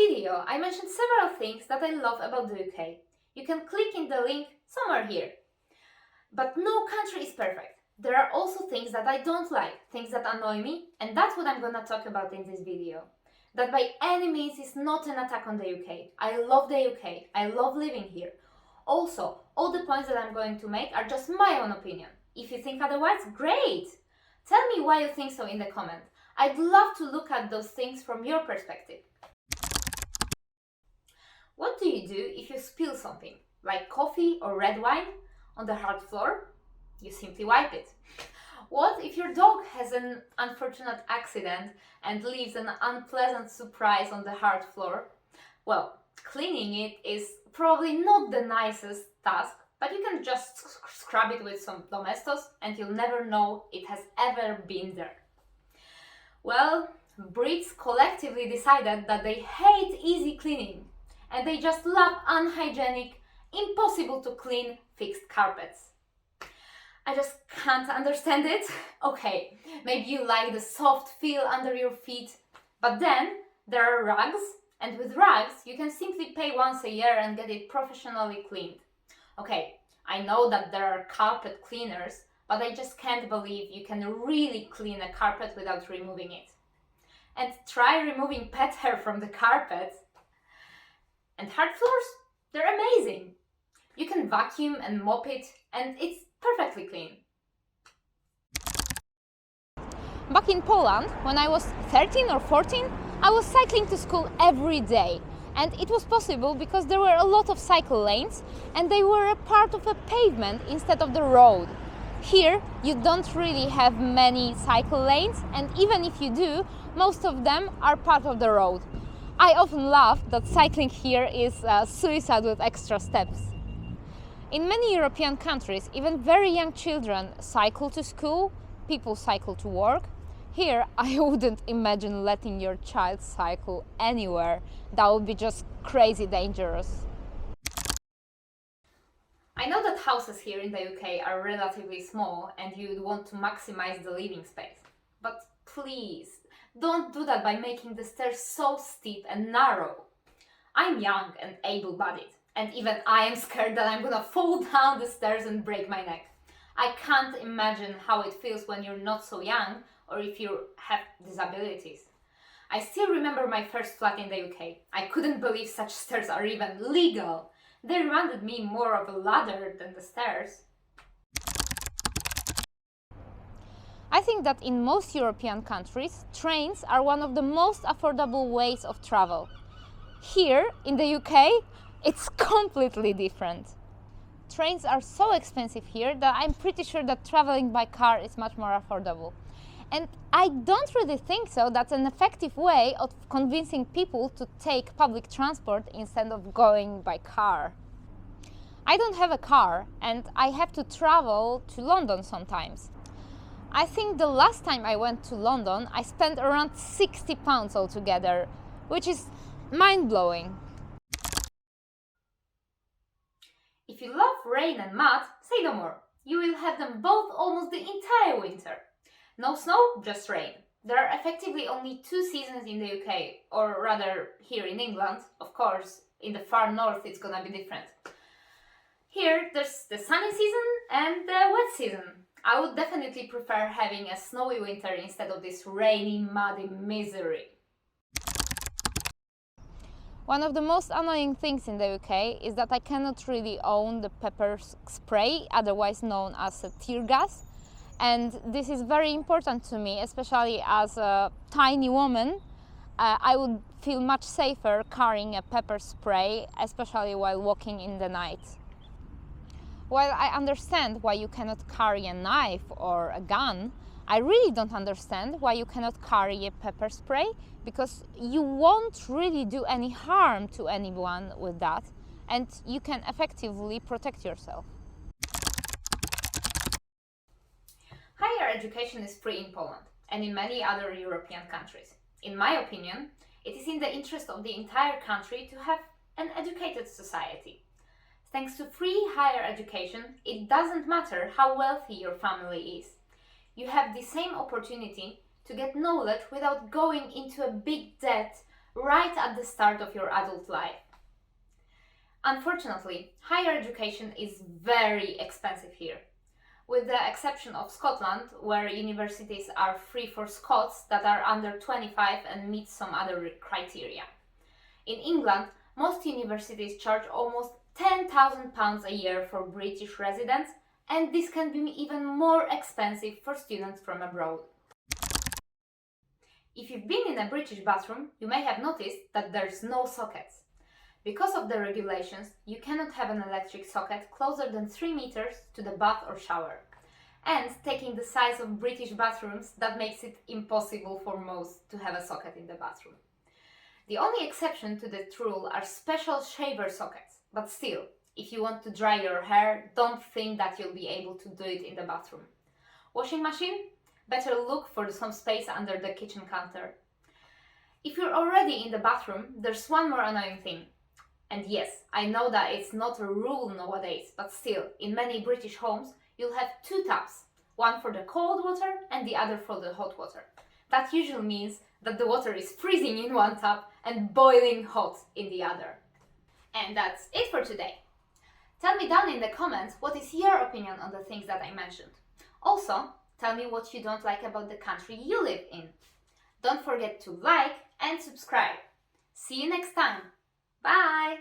video, I mentioned several things that I love about the UK. You can click in the link somewhere here. But no country is perfect. There are also things that I don't like, things that annoy me, and that's what I'm gonna talk about in this video. That by any means is not an attack on the UK. I love the UK. I love living here. Also, all the points that I'm going to make are just my own opinion. If you think otherwise, great! Tell me why you think so in the comment. I'd love to look at those things from your perspective. What do you do if you spill something, like coffee or red wine, on the hard floor? You simply wipe it. What if your dog has an unfortunate accident and leaves an unpleasant surprise on the hard floor? Well, cleaning it is probably not the nicest task, but you can just scrub it with some Domestos and you'll never know it has ever been there. Well, Brits collectively decided that they hate easy cleaning and they just love unhygienic, impossible to clean fixed carpets. I just can't understand it. Okay, maybe you like the soft feel under your feet, but then there are rugs, and with rugs you can simply pay once a year and get it professionally cleaned. Okay, I know that there are carpet cleaners, but I just can't believe you can really clean a carpet without removing it. And try removing pet hair from the carpet. And hard floors? They're amazing. You can vacuum and mop it, and it's perfectly clean. Back in Poland, when I was 13 or 14, I was cycling to school every day. And it was possible because there were a lot of cycle lanes and they were a part of a pavement instead of the road. Here, you don't really have many cycle lanes, and even if you do, most of them are part of the road. I often laugh that cycling here is suicide with extra steps. In many European countries, even very young children cycle to school, people cycle to work. Here, I wouldn't imagine letting your child cycle anywhere. That would be just crazy dangerous. I know that houses here in the UK are relatively small and you'd want to maximize the living space. But please, don't do that by making the stairs so steep and narrow. I'm young and able-bodied, and even I am scared that I'm gonna fall down the stairs and break my neck. I can't imagine how it feels when you're not so young or if you have disabilities. I still remember my first flat in the UK. I couldn't believe such stairs are even legal. They reminded me more of a ladder than the stairs. I think that in most European countries, trains are one of the most affordable ways of travel. Here, in the UK, it's completely different. Trains are so expensive here that I'm pretty sure that traveling by car is much more affordable. And I don't really think so that's an effective way of convincing people to take public transport instead of going by car. I don't have a car and I have to travel to London sometimes. I think the last time I went to London, I spent around £60 altogether, which is mind-blowing. If you love rain and mud, say no more. You will have them both almost the entire winter. No snow, just rain. There are effectively only two seasons in the UK, or rather here in England. Of course, in the far north it's gonna be different. Here there's the sunny season and the wet season. I would definitely prefer having a snowy winter instead of this rainy, muddy misery. One of the most annoying things in the UK is that I cannot really own the pepper spray, otherwise known as a tear gas. And this is very important to me, especially as a tiny woman. I would feel much safer carrying a pepper spray, especially while walking in the night. While I understand why you cannot carry a knife or a gun, I really don't understand why you cannot carry a pepper spray, because you won't really do any harm to anyone with that, and you can effectively protect yourself. Higher education is free in Poland and in many other European countries. In my opinion, it is in the interest of the entire country to have an educated society. Thanks to free higher education, it doesn't matter how wealthy your family is. You have the same opportunity to get knowledge without going into a big debt right at the start of your adult life. Unfortunately, higher education is very expensive here, with the exception of Scotland, where universities are free for Scots that are under 25 and meet some other criteria. In England, most universities charge almost £10,000 a year for British residents, and this can be even more expensive for students from abroad. If you've been in a British bathroom, you may have noticed that there's no sockets. Because of the regulations, you cannot have an electric socket closer than 3 meters to the bath or shower. And taking the size of British bathrooms, that makes it impossible for most to have a socket in the bathroom. The only exception to that rule are special shaver sockets, but still, if you want to dry your hair, don't think that you'll be able to do it in the bathroom. Washing machine? Better look for some space under the kitchen counter. If you're already in the bathroom, there's one more annoying thing. And yes, I know that it's not a rule nowadays, but still, in many British homes, you'll have 2 taps, one for the cold water and the other for the hot water. That usually means that the water is freezing in one tap and boiling hot in the other. And that's it for today. Tell me down in the comments what is your opinion on the things that I mentioned. Also, tell me what you don't like about the country you live in. Don't forget to like and subscribe. See you next time. Bye!